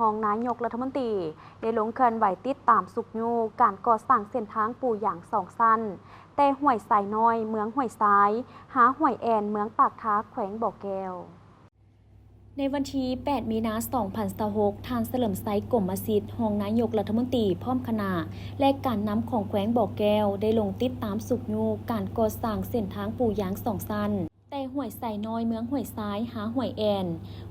รองนายกรัฐมนตรีได้ลงเคลื่อนไหวติดตามสุกยูการก่อสร้างเส้นทางปูอย่างสองสั้นแต่ห้วยสายน้อยเมืองห้วยซ้ายหาห้วยแอนเมืองปากท้าแขวงบ่อแก้วในวันที่ 8 มีนาคม 2026 ท่านเฉลิมไซกรมสิทธิ์รองนายกรัฐมนตรีพร้อมคณะและการนำของแขวงบ่อแก้วได้ลงติดตามสุกยูการก่อสร้างเส้นทางปูยางสองสั้นแต่ห้วยสายน้อยเมืองห้วยซ้ายหาห้วยแอน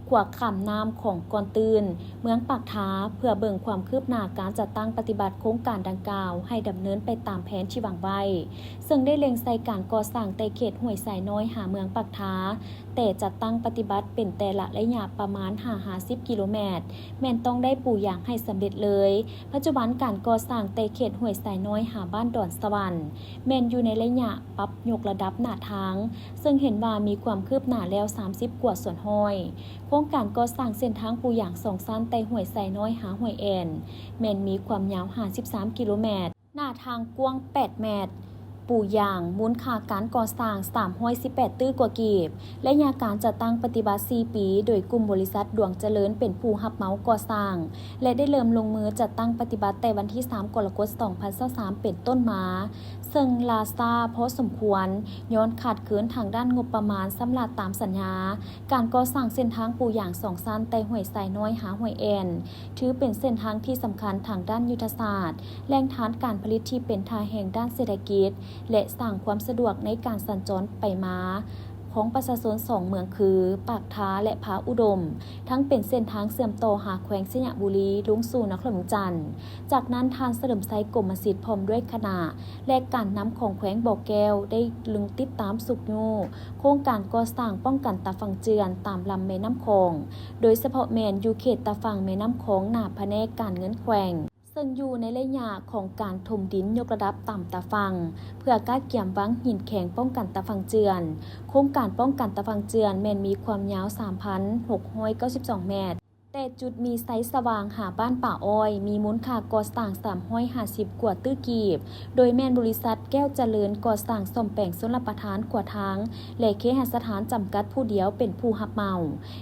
ขวากขามน้ำของกอนตื่นเมืองปากท้าเพื่อเบิ่งความคืบหน้าการจัดตั้งปฏิบัติโครงการดังกล่าวให้ดำเนินไปตามแผนที่วางไว้ซึ่งได้เล็งใส่การก่อสร้างในเขตห้วยสายน้อยหาเมืองปากท้าแต่จัดตั้งปฏิบัติเป็นแต่ละระยะประมาณ50กิโลเมตรแม่นต้องได้ปูอย่างให้สำเร็จเลยปัจจุบันการก่อสร้างในเขตห้วยสายน้อยหาบ้านดอนสวรรค์แม่นอยู่ในระยะปรับยกระดับหน้าทางซึ่งเห็นว่ามีความคืบหน้าแล้ว30กว่าส่วนห้อยโครงการก่อสร้างเส้นทางปูอย่างสองสั้นแต่ห้วยสายน้อยหาห้วยแอนแม่นมีความยาว53กิโลเมตรหน้าทางกว้าง8เมตรปูอย่างมูลค่าการก่อสร้าง318ตื้อกว่ากีบและยาการจัดตั้งปฏิบัติ4ปีโดยกลุ่มบริษัทดวงเจริญเป็นผู้รับเหมาก่อสร้างและได้เริ่มลงมือจัดตั้งปฏิบัติแต่วันที่3กรกฎาคม2023เป็นต้นมาซึ่งลาซาพอสมควรย้อนขาดเขินทางด้านงบประมาณสำหรับตามสัญญาการก่อสร้างเส้นทางปูอย่างสองสั้นแต่ห้วยสายน้อยหาห้วยแอนถือเป็นเส้นทางที่สำคัญทางด้านยุทธศาสตร์แหล่งฐานการผลิตที่เป็นทางแห่งด้านเศรษฐกิจและสร้างความสะดวกในการสัญจรไปมาของประชาชน2เมืองคือปากท้าและผาอุดมทั้งเป็นเส้นทางเสื่อมต่อหาแขวงสยบุรีลงสู่นครหลวงจันทร์จากนั้นทานเฉลิมไซกรมสิทธิ์พร้อมด้วยคณะและการนำของแขวงบ่อแก้วได้ลึงติดตามสุกยูโครงการก่อสร้างป้องกันตาฝั่งเจือนตามลำแม่น้ำคองโดยเฉพาะแมนอยู่เขตตาฝั่งแม่น้ำคองหน้าแผนกการเงินแขวงซึ่งอยู่ในระยะของการถมดินยกระดับต่ำตาฟังเพื่อการเกี่ยมวังหินแข็งป้องกันตาฟังเจือนโครงการป้องกันตาฟังเจือนแม่นมีความยาว 3,692 เมตรแต่จุดมีไซส์สว่างหาบ้านป่าอ้อยมีมูลค่าก่อสร้าง350กว่าตื้อกีบโดยแม่นบริษัทแก้วเจริญก่อสร้างซ่อมแปลงชลประทานกว่าทางและเคหสถานจำกัดผู้เดียวเป็นผู้รับเหมา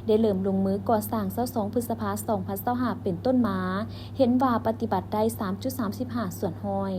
ได้เริ่มลงมือก่อสร้าง22พฤษภาคม2025เป็นต้นมาเห็นว่าปฏิบัติได้ 3.35 ส่วนห้อย